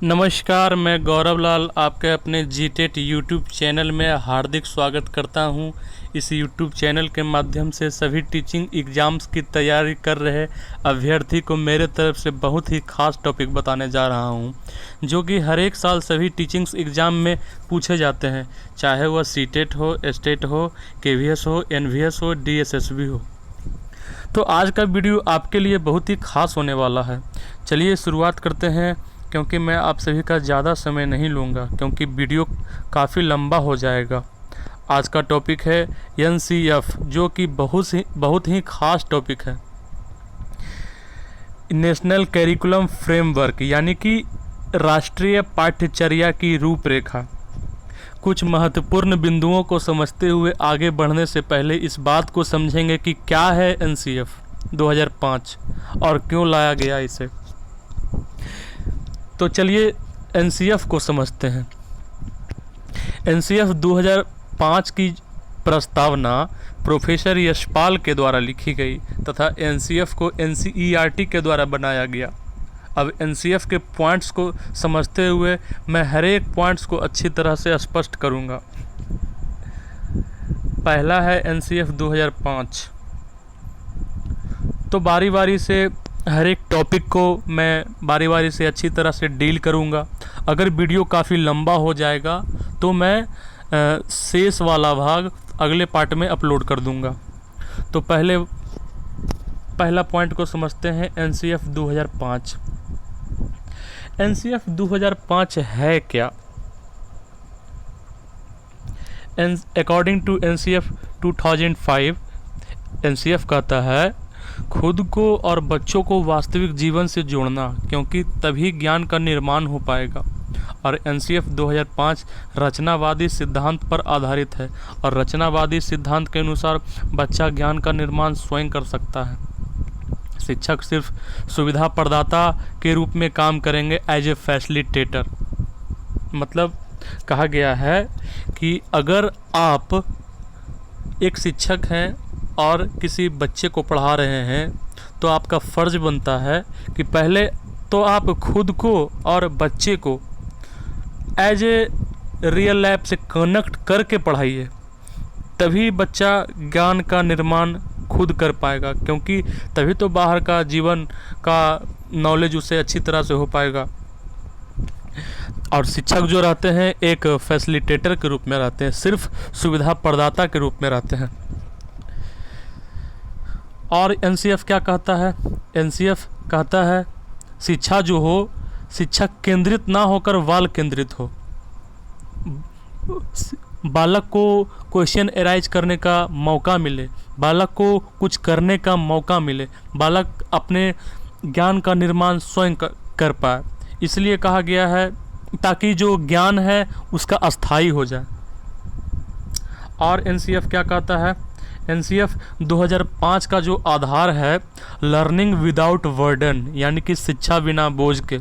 नमस्कार, मैं गौरव लाल आपके अपने जीटेट यूट्यूब चैनल में हार्दिक स्वागत करता हूं। इस यूट्यूब चैनल के माध्यम से सभी टीचिंग एग्ज़ाम्स की तैयारी कर रहे अभ्यर्थी को मेरे तरफ से बहुत ही खास टॉपिक बताने जा रहा हूं, जो कि हर एक साल सभी टीचिंग्स एग्ज़ाम में पूछे जाते हैं, चाहे वह सीटेट हो, स्टेट हो, केवीएस हो, एनवीएस हो, डीएसएसबी हो। तो आज का वीडियो आपके लिए बहुत ही खास होने वाला है। चलिए शुरुआत करते हैं, क्योंकि मैं आप सभी का ज़्यादा समय नहीं लूँगा, क्योंकि वीडियो काफ़ी लंबा हो जाएगा। आज का टॉपिक है एनसीएफ, जो कि बहुत ही खास टॉपिक है। नेशनल करिकुलम फ्रेमवर्क, यानी कि राष्ट्रीय पाठ्यचर्या की रूपरेखा। कुछ महत्वपूर्ण बिंदुओं को समझते हुए आगे बढ़ने से पहले इस बात को समझेंगे कि क्या है एनसीएफ 2005 और क्यों लाया गया इसे। तो चलिए एनसीएफ को समझते हैं। एनसीएफ 2005 की प्रस्तावना प्रोफेसर यशपाल के द्वारा लिखी गई तथा एनसीएफ को एनसीईआरटी के द्वारा बनाया गया। अब एनसीएफ के पॉइंट्स को समझते हुए मैं हर एक पॉइंट्स को अच्छी तरह से स्पष्ट करूंगा। पहला है एनसीएफ 2005। तो बारी बारी से हर एक टॉपिक को मैं बारी बारी से अच्छी तरह से डील करूंगा। अगर वीडियो काफ़ी लंबा हो जाएगा तो मैं शेष वाला भाग अगले पार्ट में अपलोड कर दूंगा। तो पहला पॉइंट को समझते हैं, एनसीएफ 2005। एनसीएफ 2005 है क्या? अकॉर्डिंग टू एनसीएफ 2005, एनसीएफ कहता है खुद को और बच्चों को वास्तविक जीवन से जोड़ना, क्योंकि तभी ज्ञान का निर्माण हो पाएगा। और एनसीएफ 2005 रचनावादी सिद्धांत पर आधारित है, और रचनावादी सिद्धांत के अनुसार बच्चा ज्ञान का निर्माण स्वयं कर सकता है। शिक्षक सिर्फ सुविधा प्रदाता के रूप में काम करेंगे, एज ए फैसिलिटेटर। मतलब कहा गया है कि अगर आप एक शिक्षक हैं और किसी बच्चे को पढ़ा रहे हैं तो आपका फ़र्ज़ बनता है कि पहले तो आप खुद को और बच्चे को एज ए रियल लाइफ से कनेक्ट करके पढ़ाइए, तभी बच्चा ज्ञान का निर्माण खुद कर पाएगा, क्योंकि तभी तो बाहर का जीवन का नॉलेज उसे अच्छी तरह से हो पाएगा। और शिक्षक जो रहते हैं एक फैसिलिटेटर के रूप में रहते हैं, सिर्फ सुविधा प्रदाता के रूप में रहते हैं। और एनसीएफ क्या कहता है? एनसीएफ कहता है शिक्षा जो हो, शिक्षक केंद्रित ना होकर बाल केंद्रित हो। बालक को क्वेश्चन एराइज करने का मौका मिले, बालक को कुछ करने का मौका मिले, बालक अपने ज्ञान का निर्माण स्वयं कर पाए। इसलिए कहा गया है ताकि जो ज्ञान है उसका अस्थायी हो जाए। और एनसीएफ क्या कहता है? एनसीएफ 2005 का जो आधार है, लर्निंग विदाउट बर्डन, यानी कि शिक्षा बिना बोझ के।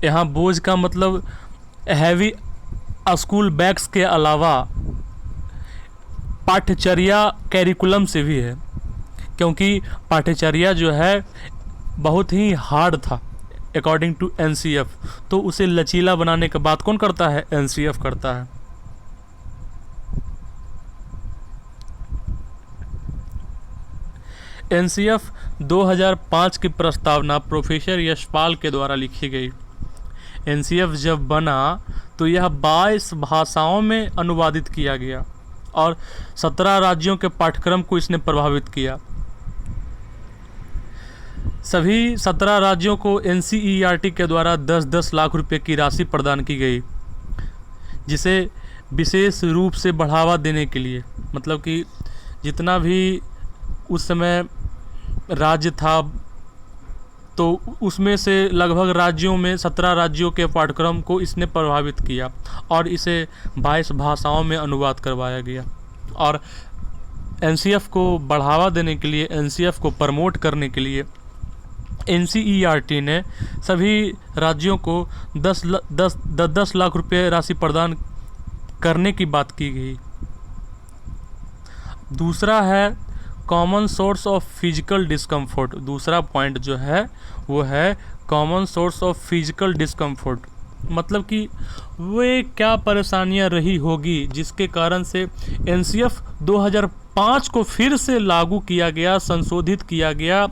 यहाँ बोझ का मतलब हैवी स्कूल बैग्स के अलावा पाठ्यचर्या कैरिकुलम से भी है, क्योंकि पाठ्यचर्या जो है बहुत ही हार्ड था अकॉर्डिंग टू एनसीएफ। तो उसे लचीला बनाने की बात कौन करता है? एनसीएफ करता है। एनसीएफ 2005 की प्रस्तावना प्रोफेसर यशपाल के द्वारा लिखी गई। एनसीएफ जब बना तो यह 22 भाषाओं में अनुवादित किया गया और 17 राज्यों के पाठ्यक्रम को इसने प्रभावित किया। सभी 17 राज्यों को एनसीईआरटी के द्वारा 10-10 लाख रुपए की राशि प्रदान की गई, जिसे विशेष रूप से बढ़ावा देने के लिए, मतलब कि जितना भी उस समय राज्य था तो उसमें से लगभग राज्यों में 17 राज्यों के पाठ्यक्रम को इसने प्रभावित किया और इसे 22 भाषाओं में अनुवाद करवाया गया। और एनसीएफ को बढ़ावा देने के लिए, एनसीएफ को प्रमोट करने के लिए एनसीईआरटी ने सभी राज्यों को 10 लाख रुपए राशि प्रदान करने की बात की गई। दूसरा है common source of physical discomfort. दूसरा पॉइंट जो है वो है common source of physical discomfort, मतलब कि वे क्या परेशानियां रही होगी जिसके कारण से एनसीएफ 2005 को फिर से लागू किया गया, संशोधित किया गया,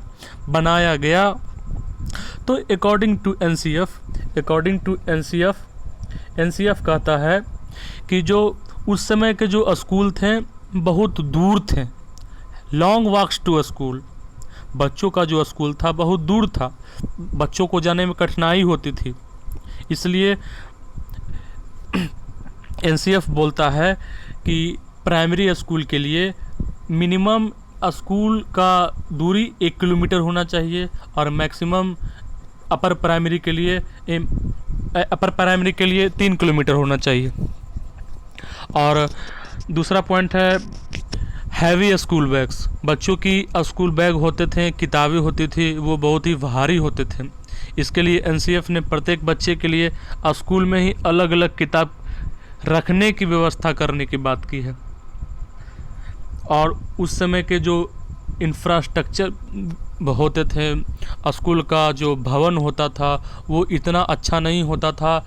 बनाया गया। तो अकॉर्डिंग टू एनसीएफ कहता है कि जो उस समय के जो स्कूल थे बहुत दूर थे, लॉन्ग वॉक्स टू स्कूल, बच्चों का जो स्कूल था बहुत दूर था, बच्चों को जाने में कठिनाई होती थी। इसलिए एनसीएफ बोलता है कि प्राइमरी स्कूल के लिए मिनिमम स्कूल का दूरी 1 किलोमीटर होना चाहिए और मैक्सिमम अपर प्राइमरी के लिए 3 किलोमीटर होना चाहिए। और दूसरा पॉइंट है हैवी स्कूल बैग्स। बच्चों की स्कूल बैग होते थे, किताबें होती थी, वो बहुत ही भारी होते थे। इसके लिए एनसीएफ ने प्रत्येक बच्चे के लिए स्कूल में ही अलग अलग किताब रखने की व्यवस्था करने की बात की है। और उस समय के जो इंफ्रास्ट्रक्चर होते थे, स्कूल का जो भवन होता था वो इतना अच्छा नहीं होता था,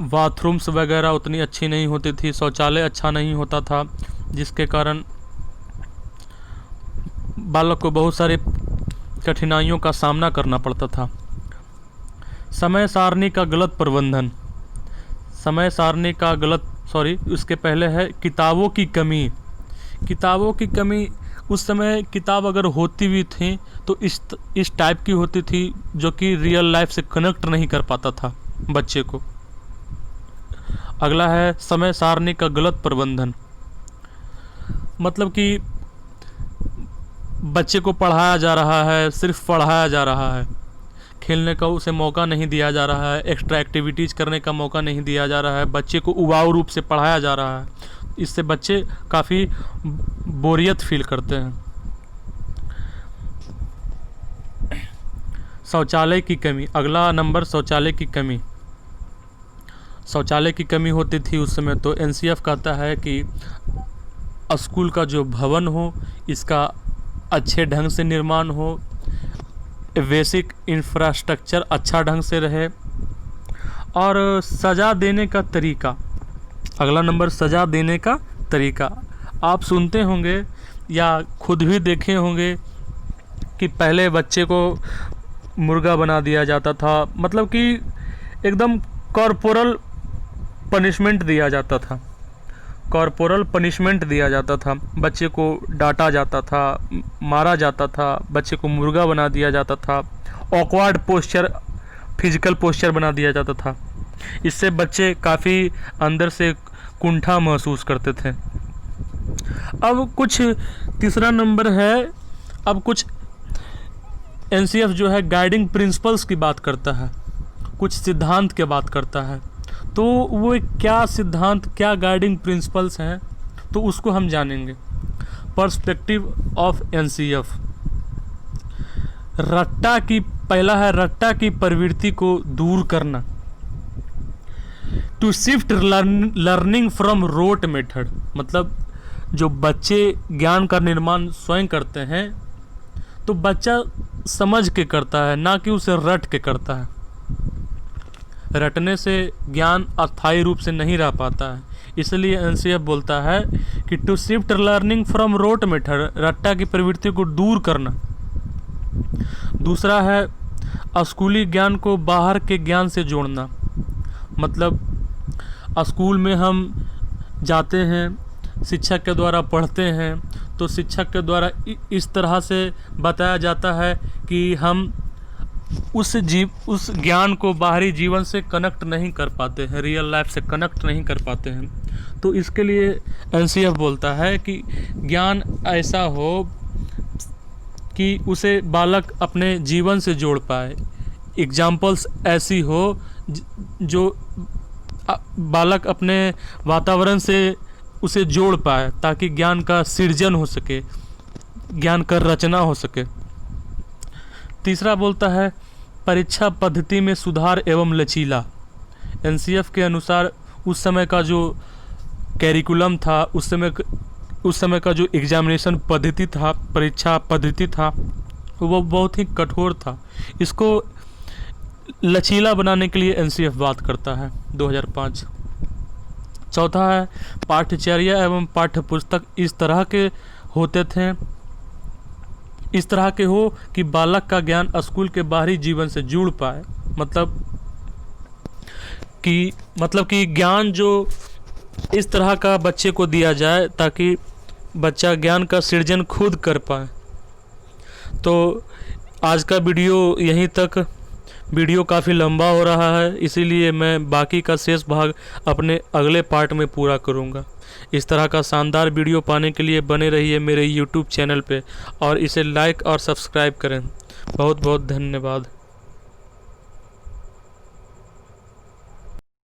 बाथरूम्स वगैरह उतनी अच्छी नहीं होती थी, शौचालय अच्छा नहीं होता था, जिसके कारण बालक को बहुत सारे कठिनाइयों का सामना करना पड़ता था। समय सारणी का गलत प्रबंधन, उसके पहले है किताबों की कमी। उस समय किताब अगर होती भी थी तो इस टाइप की होती थी जो कि रियल लाइफ से कनेक्ट नहीं कर पाता था बच्चे को। अगला है समय सारणी का गलत प्रबंधन, मतलब कि बच्चे को पढ़ाया जा रहा है, सिर्फ पढ़ाया जा रहा है, खेलने का उसे मौका नहीं दिया जा रहा है, एक्स्ट्रा एक्टिविटीज़ करने का मौका नहीं दिया जा रहा है, बच्चे को उबाऊ रूप से पढ़ाया जा रहा है। इससे बच्चे काफ़ी बोरियत फील करते हैं। शौचालय की कमी, अगला नंबर शौचालय की कमी होती थी उस समय। तो एनसीएफ कहता है कि स्कूल का जो भवन हो इसका अच्छे ढंग से निर्माण हो, बेसिक इंफ्रास्ट्रक्चर अच्छा ढंग से रहे। और सज़ा देने का तरीका, अगला नंबर सज़ा देने का तरीका। आप सुनते होंगे या खुद भी देखे होंगे कि पहले बच्चे को मुर्गा बना दिया जाता था, मतलब कि एकदम कॉर्पोरल पनिशमेंट दिया जाता था, बच्चे को डांटा जाता था, मारा जाता था, बच्चे को मुर्गा बना दिया जाता था, ऑकवर्ड पोस्चर, फिजिकल पोस्चर बना दिया जाता था। इससे बच्चे काफ़ी अंदर से कुंठा महसूस करते थे। अब कुछ तीसरा नंबर है, अब कुछ एनसीएफ जो है गाइडिंग प्रिंसिपल्स की बात करता है, कुछ सिद्धांत की बात करता है। तो वो क्या सिद्धांत, क्या गाइडिंग प्रिंसिपल्स हैं, तो उसको हम जानेंगे। पर्सपेक्टिव ऑफ एनसीएफ, पहला है रट्टा की प्रवृत्ति को दूर करना। To shift learning from rote method, मतलब जो बच्चे ज्ञान का निर्माण स्वयं करते हैं तो बच्चा समझ के करता है, ना कि उसे रट के करता है। रटने से ज्ञान अस्थायी रूप से नहीं रह पाता है। इसलिए एनसीएफ बोलता है कि to shift learning from rote method, रट्टा की प्रवृत्ति को दूर करना। दूसरा है स्कूली ज्ञान को बाहर के ज्ञान से जोड़ना, मतलब स्कूल में हम जाते हैं, शिक्षक के द्वारा पढ़ते हैं, तो शिक्षक के द्वारा इस तरह से बताया जाता है कि हम उस ज्ञान को बाहरी जीवन से कनेक्ट नहीं कर पाते हैं, रियल लाइफ से कनेक्ट नहीं कर पाते हैं। तो इसके लिए एनसीएफ बोलता है कि ज्ञान ऐसा हो कि उसे बालक अपने जीवन से जोड़ पाए, एग्जाम्पल्स ऐसी हो जो बालक अपने वातावरण से उसे जोड़ पाए, ताकि ज्ञान का सृजन हो सके, ज्ञान का रचना हो सके। तीसरा बोलता है परीक्षा पद्धति में सुधार एवं लचीला। एनसीएफ के अनुसार उस समय का जो कैरिकुलम था, उस समय उस समय का जो एग्जामिनेशन पद्धति था, परीक्षा पद्धति था, वो बहुत ही कठोर था। इसको लचीला बनाने के लिए एनसीएफ बात करता है 2005। चौथा है पाठ्यचर्या एवं पाठ्य पुस्तक इस तरह के होते थे, इस तरह के हो कि बालक का ज्ञान स्कूल के बाहरी जीवन से जुड़ पाए। मतलब कि ज्ञान जो इस तरह का बच्चे को दिया जाए ताकि बच्चा ज्ञान का सृजन खुद कर पाए। तो आज का वीडियो यहीं तक। वीडियो काफ़ी लंबा हो रहा है, इसीलिए मैं बाकी का शेष भाग अपने अगले पार्ट में पूरा करूँगा। इस तरह का शानदार वीडियो पाने के लिए बने रहिए मेरे YouTube चैनल पे और इसे लाइक और सब्सक्राइब करें। बहुत बहुत धन्यवाद।